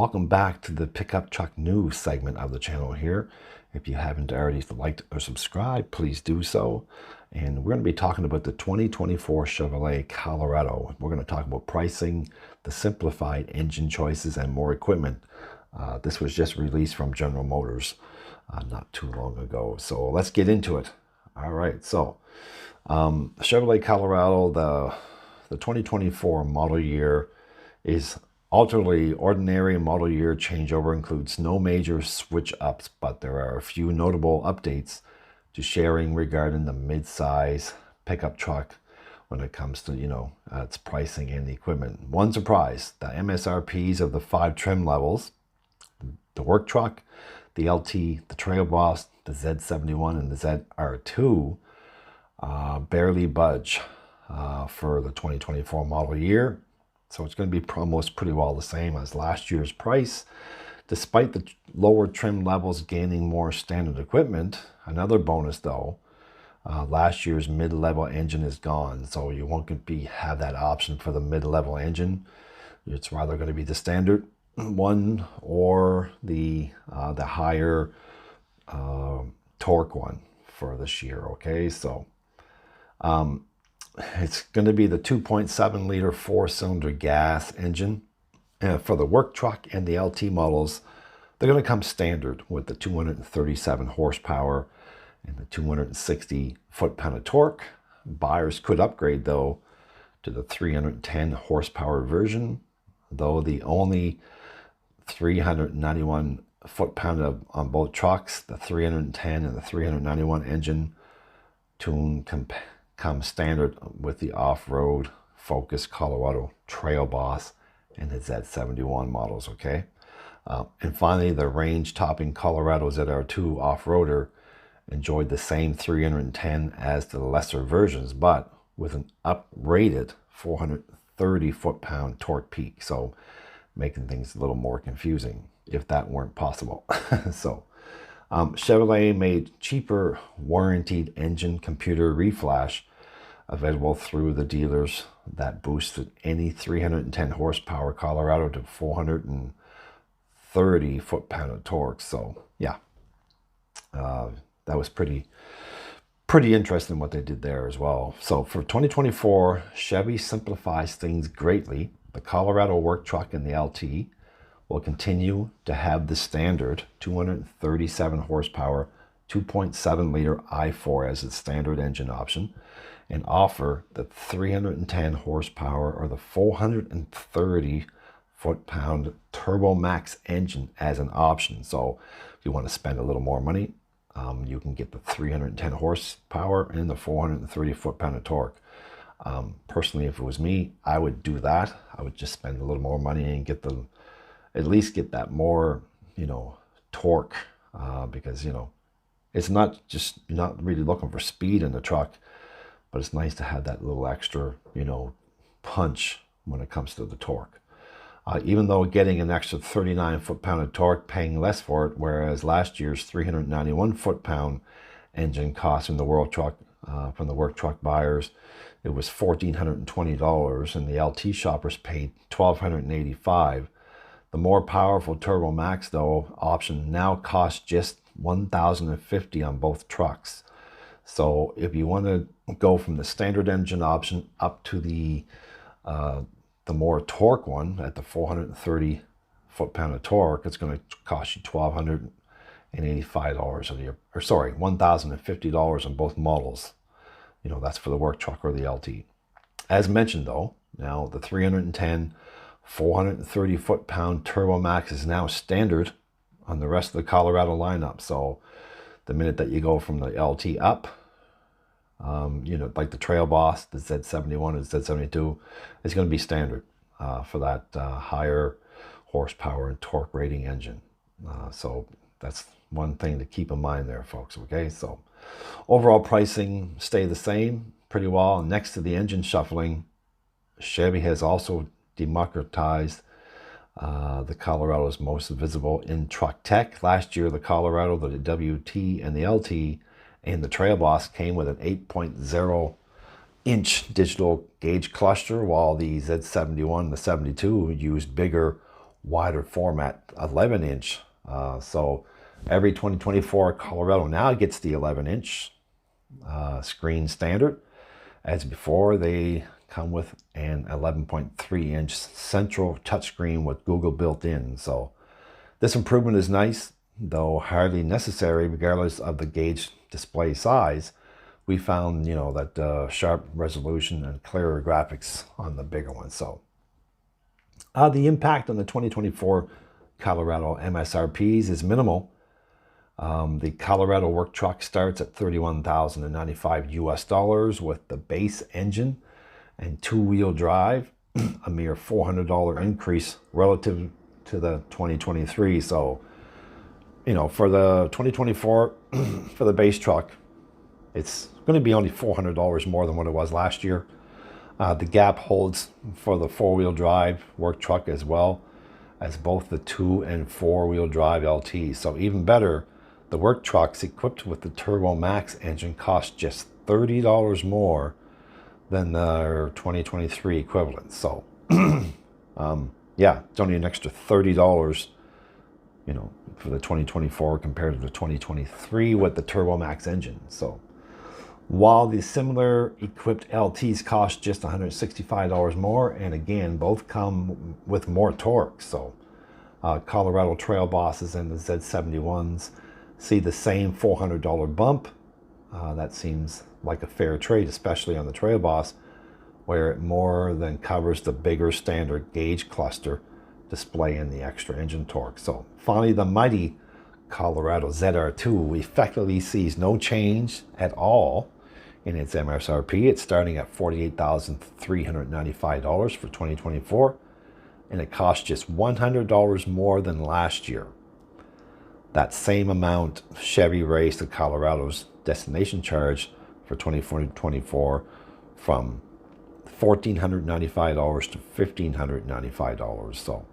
welcome back to the Pickup Truck News segment of the channel here. If you haven't already liked or subscribed, please do so. And we're going to be talking about the 2024 Chevrolet Colorado. We're going to talk about pricing, the simplified engine choices, and more equipment. This was just released from General Motors not too long ago. So let's get into it. All right, so Chevrolet Colorado, the 2024 model year is alternately ordinary. Model year changeover includes no major switch ups, but there are a few notable updates to sharing regarding the mid-size pickup truck when it comes to, its pricing and the equipment. One surprise, the MSRPs of the 5 trim levels, the work truck, the LT, the Trail Boss, the Z71, and the ZR2 barely budge for the 2024 model year. So it's going to be almost pretty well the same as last year's price. Despite the lower trim levels gaining more standard equipment, another bonus though, last year's mid-level engine is gone. So you won't have that option for the mid-level engine. It's rather going to be the standard one or the higher torque one for this year. Okay, so it's going to be the 2.7 liter 4-cylinder gas engine. For the work truck and the LT models, they're going to come standard with the 237 horsepower and the 260 foot-pound of torque. Buyers could upgrade though to the 310 horsepower version, though the only 391 foot-pound on both trucks, the 310 and the 391 engine tune come standard with the off-road Focus Colorado Trail Boss and the Z71 models. Okay, and finally, the range-topping Colorado ZR2 off-roader enjoyed the same 310 as the lesser versions, but with an uprated 430 foot-pound torque peak, so making things a little more confusing if that weren't possible. So Chevrolet made cheaper warranted engine computer reflash available through the dealers that boosted any 310 horsepower Colorado to 430 foot-pound of torque. So yeah, that was pretty interesting what they did there as well. So for 2024, Chevy simplifies things greatly. The Colorado work truck and the LT will continue to have the standard 237 horsepower 2.7 liter i4 as its standard engine option, and offer the 310 horsepower or the 430 foot-pound Turbo Max engine as an option. So if you want to spend a little more money, you can get the 310 horsepower and the 430 foot-pound of torque. Personally, if it was me, I would do that. I would just spend a little more money and at least get that more, torque, because, it's not just, you're not really looking for speed in the truck, but it's nice to have that little extra, punch when it comes to the torque. Even though getting an extra 39 foot-pound of torque, paying less for it, whereas last year's 391 foot-pound engine cost in the work truck, from the work truck buyers, it was $1,420, and the LT shoppers paid $1,285. The more powerful Turbo Max, though, option now costs just $1,050 on both trucks. So if you want to go from the standard engine option up to the more torque one at the 430 foot-pound of torque, it's going to cost you $1,285 $1,050 on both models. That's for the work truck or the LT. As mentioned though, now the 310 430 foot-pound Turbo Max is now standard on the rest of the Colorado lineup. So the minute that you go from the LT up, like the Trail Boss, the Z71 and Z72, is going to be standard for that higher horsepower and torque rating engine. So that's one thing to keep in mind there, folks. Okay, so overall pricing stay the same pretty well. Next to the engine shuffling, Chevy has also democratized the Colorado's most visible in-truck tech. Last year, the Colorado, the WT, and the LT, and the Trail Boss came with an 8.0-inch digital gauge cluster, while the Z71 and the 72 used bigger wider format, 11-inch. So every 2024 Colorado now gets the 11-inch screen standard. As before, they come with an 11.3-inch central touchscreen with Google built in. So this improvement is nice, though hardly necessary regardless of the gauge display size. We found, that sharp resolution and clearer graphics on the bigger one. So the impact on the 2024 Colorado MSRPs is minimal. The Colorado work truck starts at $31,095 US with the base engine and two-wheel drive, a mere $400 increase relative to the 2023. So, for the 2024, for the base truck, it's going to be only $400 more than what it was last year. The gap holds for the four-wheel drive work truck as well as both the two and four-wheel drive LT. So even better, the work trucks equipped with the Turbo Max engine cost just $30 more than their 2023 equivalent. So yeah, it's only an extra $30, for the 2024 compared to the 2023 with the Turbo Max engine. So while the similar equipped LTs cost just $165 more, and again, both come with more torque. So Colorado Trail Bosses and the Z71s see the same $400 bump. That seems like a fair trade, especially on the Trail Boss, where it more than covers the bigger standard gauge cluster display and the extra engine torque. So finally, the mighty Colorado ZR2 effectively sees no change at all in its MSRP. It's starting at $48,395 for 2024, and it costs just $100 more than last year. That same amount, Chevy raised the Colorado's destination charge for 2024 from $1,495 to $1,595. So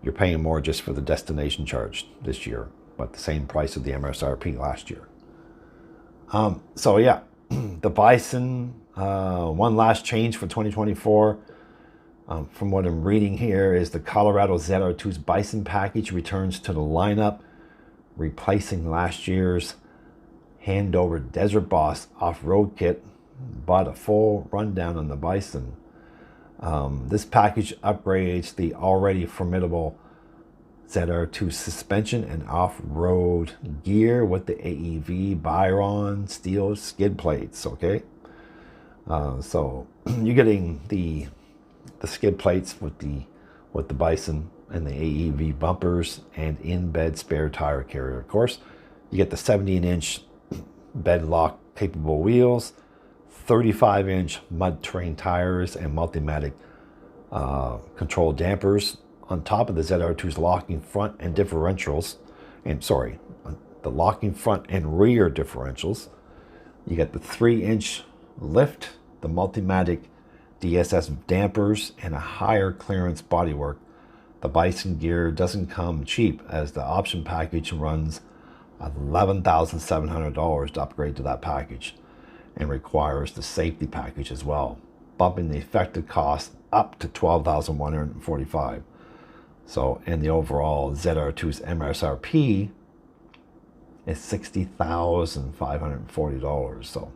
you're paying more just for the destination charge this year, but the same price of the MSRP last year. So yeah, the Bison, one last change for 2024, from what I'm reading here, is the Colorado ZR2's Bison package returns to the lineup, replacing last year's handover Desert Boss off-road kit, but a full rundown on the Bison. This package upgrades the already formidable ZR2 suspension and off-road gear with the AEV Byron steel skid plates. Okay, so you're getting the skid plates with the Bison and the AEV bumpers and in-bed spare tire carrier. Of course, you get the 17-inch bed lock capable wheels, 35-inch mud terrain tires, and Multimatic control dampers on top of the ZR2's locking front and differentials. The locking front and rear differentials. You get the 3-inch lift, the Multimatic DSS dampers, and a higher clearance bodywork. The Bison gear doesn't come cheap, as the option package runs $11,700 to upgrade to that package, and requires the safety package as well, bumping the effective cost up to $12,145. So, and the overall ZR2's MSRP is $60,540. So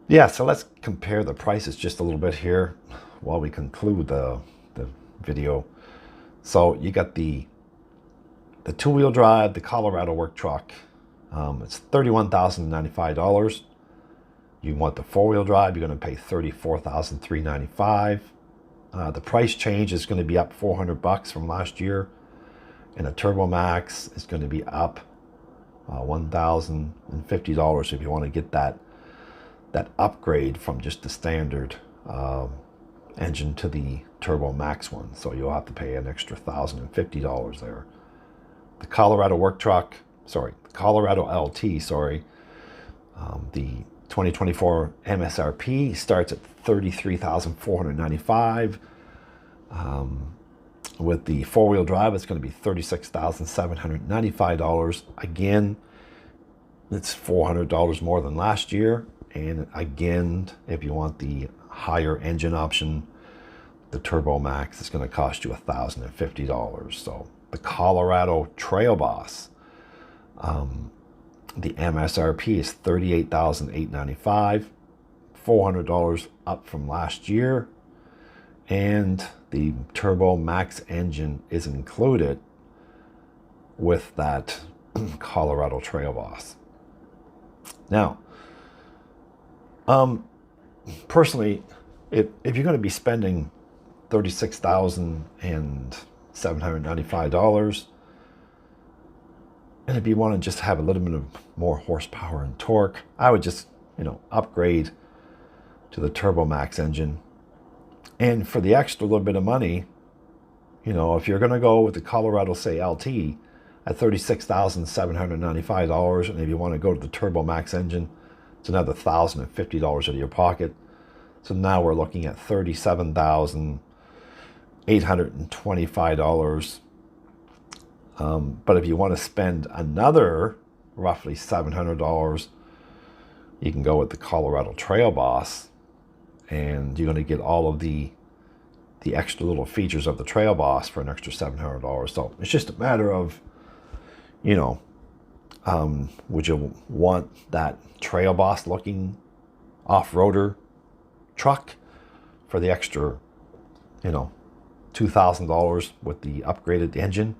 yeah, so let's compare the prices just a little bit here while we conclude the video. So you got the two-wheel drive, the Colorado work truck. It's $31,095. You want the four-wheel drive, you're going to pay $34,395. The price change is going to be up $400 from last year, and the Turbo Max is going to be up $1,050 if you want to get that upgrade from just the standard engine to the Turbo Max one. So you'll have to pay an extra $1,050 there. The Colorado work truck, the Colorado LT, the 2024 MSRP starts at $33,495. With the four-wheel drive, it's going to be $36,795. Again, it's $400 more than last year. And again, if you want the higher engine option, the Turbo Max is going to cost you $1,050. So the Colorado Trail Boss, the MSRP is $38,895, $400 up from last year, and the Turbo Max engine is included with that Colorado Trail Boss. Now, personally, if you're going to be spending $36,795, and if you want to just have a little bit of more horsepower and torque, I would just, upgrade to the Turbo Max engine. And for the extra little bit of money, if you're going to go with the Colorado, say, LT at $36,795, and if you want to go to the Turbo Max engine, it's another $1,050 out of your pocket. So now we're looking at $37,825. But if you want to spend another roughly $700, you can go with the Colorado Trail Boss, and you're going to get all of the extra little features of the Trail Boss for an extra $700. So it's just a matter of, would you want that Trail Boss looking off-roader truck for the extra, $2,000 with the upgraded engine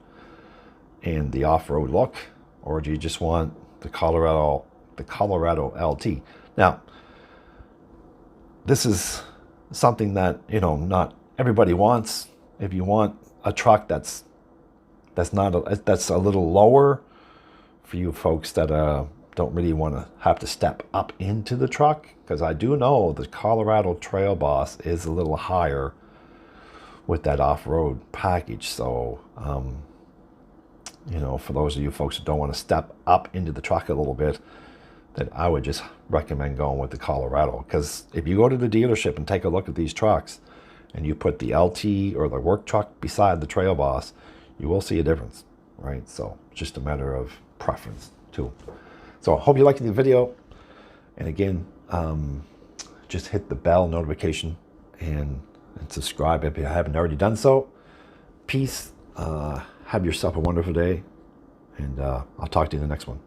and the off-road look, or do you just want the Colorado LT? Now, this is something that not everybody wants. If you want a truck that's a little lower for you folks that don't really want to have to step up into the truck, because I do know the Colorado Trail Boss is a little higher with that off-road package. So for those of you folks that don't want to step up into the truck a little bit, then I would just recommend going with the Colorado. Because if you go to the dealership and take a look at these trucks, and you put the LT or the work truck beside the Trail Boss, you will see a difference, right? So it's just a matter of preference too. So I hope you liked the video. And again, just hit the bell notification and subscribe if you haven't already done so. Peace. Have yourself a wonderful day. And I'll talk to you in the next one.